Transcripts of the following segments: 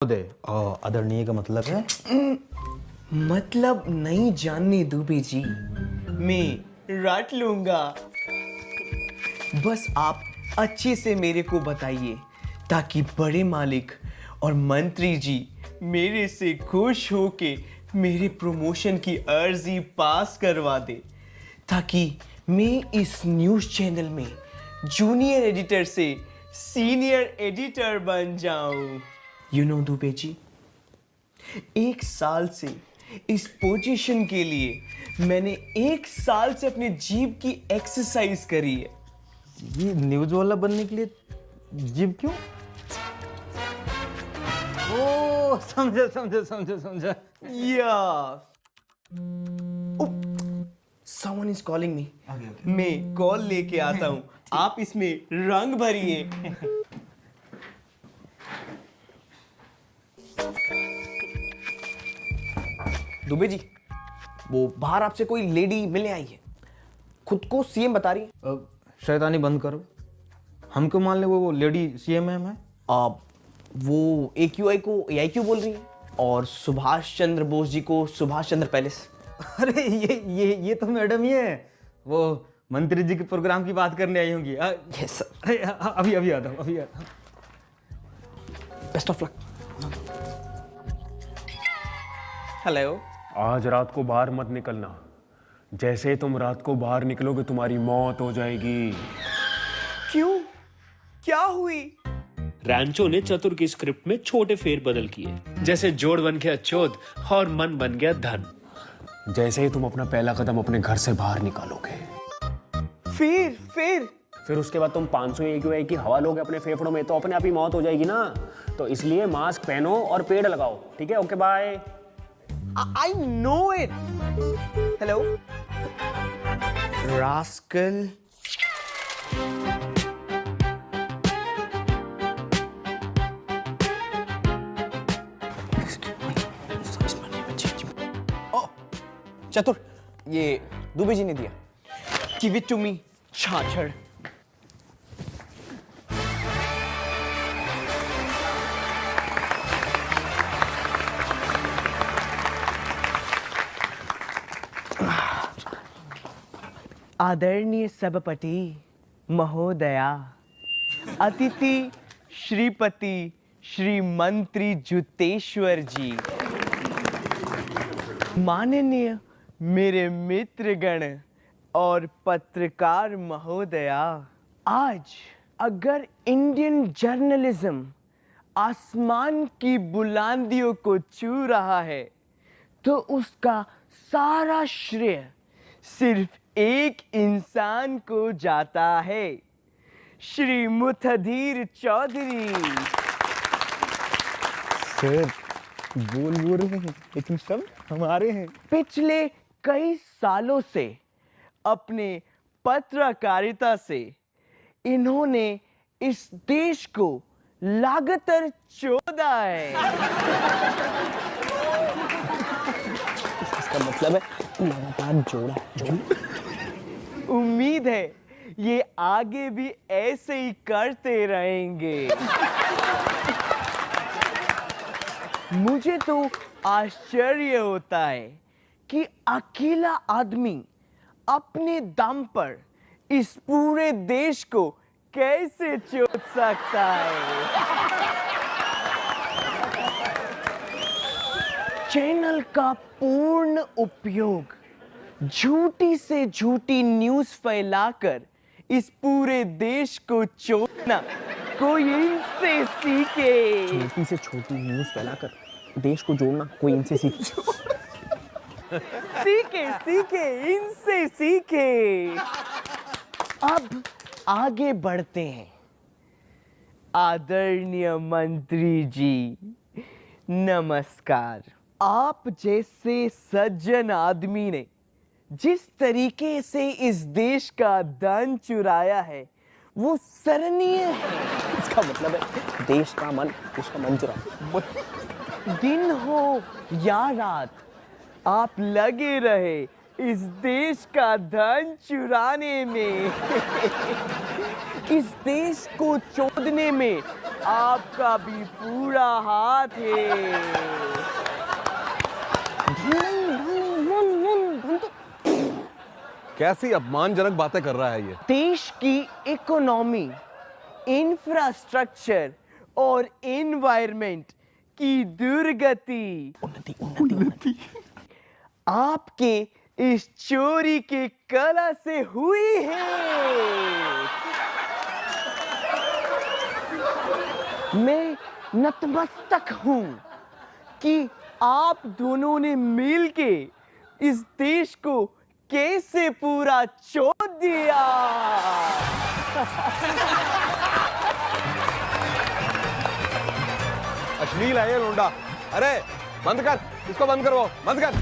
दे आदरणीय का मतलब है मतलब नहीं जानने दुबे जी, मैं रट लूंगा। बस आप अच्छे से मेरे को बताइए ताकि बड़े मालिक और मंत्री जी मेरे से खुश होके मेरे प्रमोशन की अर्जी पास करवा दे, ताकि मैं इस न्यूज़ चैनल में जूनियर एडिटर से सीनियर एडिटर बन जाऊं। यू नो दुबे जी, 1 साल से इस पोजीशन के लिए मैंने 1 साल से अपने जीभ की एक्सरसाइज करी है। ये न्यूज वाला बनने के लिए जिम क्यों? ओ समझा। या समवन इज कॉलिंग मी। मैं कॉल लेके आता हूँ, आप इसमें रंग भरिए। दुबे जी, वो बाहर आपसे कोई लेडी मिलने आई है, खुद को सीएम बता रही है। शैतानी बंद करो। हम क्यों मान ले वो लेडी सीएमएम है? वो AQI को AIQ बोल रही है और सुभाष चंद्र बोस जी को सुभाष चंद्र पैलेस। अरे ये तो मैडम ही है, वो मंत्री जी के प्रोग्राम की बात करने आई होंगी। Yes sir. अरे अभी आता हूँ। Best of luck. हेलो। आज रात को बाहर मत निकलना। जैसे तुम रात को बाहर निकलोगे तुम्हारी मौत हो जाएगी। क्यों? क्या हुई? रैंचो ने चतुर की स्क्रिप्ट में छोटे फेरबदल किए, जैसे जोड़ बन गया चोद और मन बन गया धन। जैसे ही तुम अपना पहला कदम अपने घर से बाहर निकालोगे, फिर उसके बाद तुम 500 AQI की हवा लोगे अपने फेफड़ों में, तो अपने आप ही मौत हो जाएगी ना। तो इसलिए मास्क पहनो और पेड़ लगाओ, ठीक है? Okay bye. I know it. Hello. Rascal. Oh, चतुर, ये दुबे जी ने दिया। Give it to me, छाछड़। आदरणीय सभापति महोदया, अतिथि श्रीपति श्री मंत्री जुतेश्वर जी, माननीय मेरे मित्रगण और पत्रकार महोदया, आज अगर इंडियन जर्नलिज्म आसमान की बुलंदियों को छू रहा है तो उसका सारा श्रेय सिर्फ एक इंसान को जाता है, श्री मुथदीर चौधरी। सर बोल रहे हैं लेकिन सब हमारे हैं। पिछले कई सालों से अपने पत्रकारिता से इन्होंने इस देश को लगातार चोदा है। इसका मतलब है लगातार जोड़ा। उम्मीद है ये आगे भी ऐसे ही करते रहेंगे। मुझे तो आश्चर्य होता है कि अकेला आदमी अपने दम पर इस पूरे देश को कैसे चोद सकता है। चैनल का पूर्ण उपयोग झूठी से झूठी न्यूज़ फैलाकर इस पूरे देश को चोदना कोई इनसे सीखे। छोटी से छोटी न्यूज़ फैलाकर देश को जोड़ना कोई इनसे सीखे। सीखे इनसे सीखे। अब आगे बढ़ते हैं। आदरणीय मंत्री जी, नमस्कार। आप जैसे सज्जन आदमी ने जिस तरीके से इस देश का धन चुराया है वो सराहनीय है। इसका मतलब है देश का मन, उसका मन चुरा। दिन हो या रात आप लगे रहे इस देश का धन चुराने में, इस देश को चोदने में आपका भी पूरा हाथ है। कैसी अपमानजनक बातें कर रहा है ये। देश की इकोनॉमी, इंफ्रास्ट्रक्चर और एनवायरनमेंट की दुर्गति आपके इस चोरी के कला से हुई है। मैं नतमस्तक हूं कि आप दोनों ने मिलके इस देश को कैसे पूरा चोट दिया। अश्लील है ये लोंडा। अरे बंद कर, इसको बंद करो, बंद कर।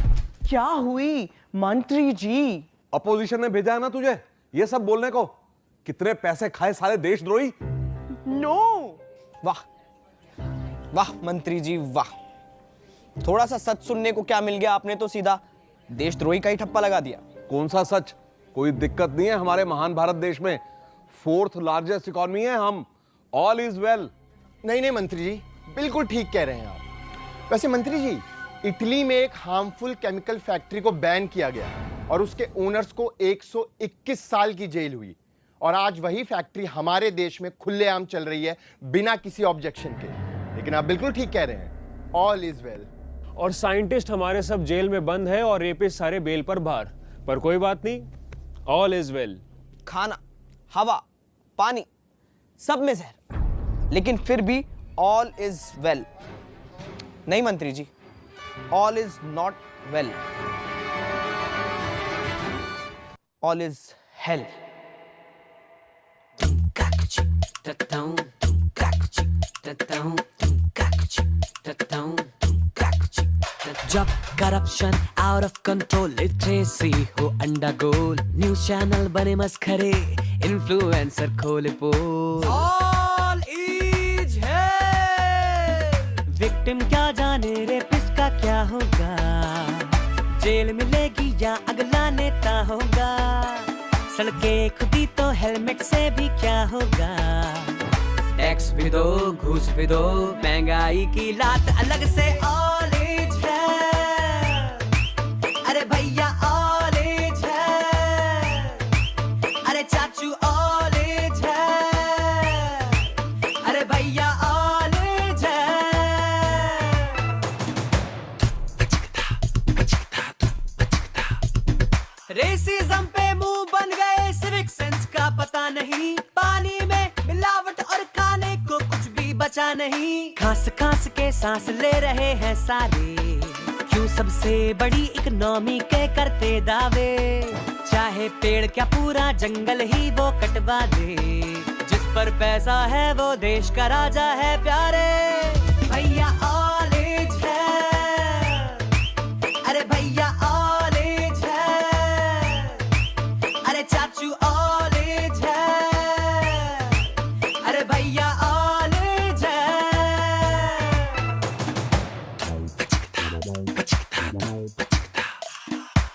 क्या हुई मंत्री जी? अपोजिशन ने भेजा है ना तुझे ये सब बोलने को। कितने पैसे खाए साले देशद्रोही। नो। वाह वाह मंत्री जी वाह, थोड़ा सा सच सुनने को क्या मिल गया, आपने तो सीधा देशद्रोही का ही ठप्पा लगा दिया। कौन सा सच? कोई दिक्कत नहीं है हमारे महान भारत देश में। 4th लार्जेस्ट इकोनॉमी है हम। All is well. नहीं मंत्री जी, बिल्कुल ठीक कह रहे हैं आप। वैसे मंत्री जी, इटली में एक हार्मफुल केमिकल फैक्ट्री को बैन किया गया और उसके ओनर्स को 121 साल की जेल हुई, और आज वही फैक्ट्री हमारे देश में खुलेआम चल रही है बिना किसी ऑब्जेक्शन के। लेकिन आप बिल्कुल ठीक कह रहे हैं, ऑल इज वेल। और साइंटिस्ट हमारे सब जेल में बंद है और रेपिस्ट सारे बेल पर बाहर। पर कोई बात नहीं, ऑल इज वेल। खाना, हवा, पानी, सब में जहर, लेकिन फिर भी ऑल इज वेल। नहीं मंत्री ji, all is not well, all is hell. जब corruption out of control, literacy हो अंडरगोल, न्यूज़ चैनल बने मस्खरे, इन्फ्लुएंसर खोले पोल, ऑल इज हेल। विक्टिम क्या जाने रेपिस्ट का क्या होगा, जेल मिलेगी या अगला नेता होगा, सड़कें खुदी तो हेलमेट से भी क्या होगा, टैक्स भी दो, घूस भी दो, महंगाई की लात अलग से, ऑल इज हेल। अरे भैया ऑल इज हेल, अरे चाचू ऑल इज हेल, अरे भैया ऑल इज हेल। रेसिज्म पे मुंह बन गए, सिविक सेंस का पता नहीं, पानी में मिलावट और खाने को कुछ भी बचा नहीं, खांस खांस के सांस ले रहे हैं सारे, क्यों सबसे बड़ी इकोनॉमी के करते दावे, चाहे पेड़ क्या पूरा जंगल ही वो कटवा दे, जिस पर पैसा है वो देश का राजा है प्यारे, भैया ऑल इज हेल, अरे भैया ऑल इज हेल, अरे चाचू ऑल इज हेल, अरे भैया ऑल इज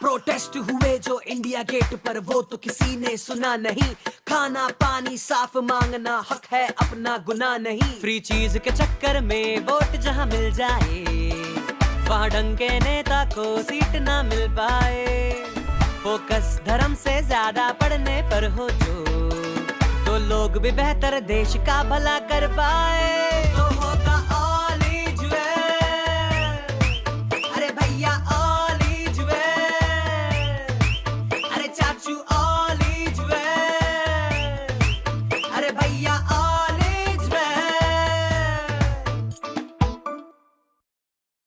प्रोटेस्ट हुए जो इंडिया गेट पर, वो तो किसी ने सुना नहीं, खाना पानी साफ मांगना हक है अपना गुनाह नहीं, फ्री चीज के चक्कर में वोट जहां मिल जाए, वहां ढंग के नेता को सीट ना मिल पाए, फोकस धर्म से ज्यादा पढ़ने पर हो जो, तो लोग भी बेहतर देश का भला कर पाए।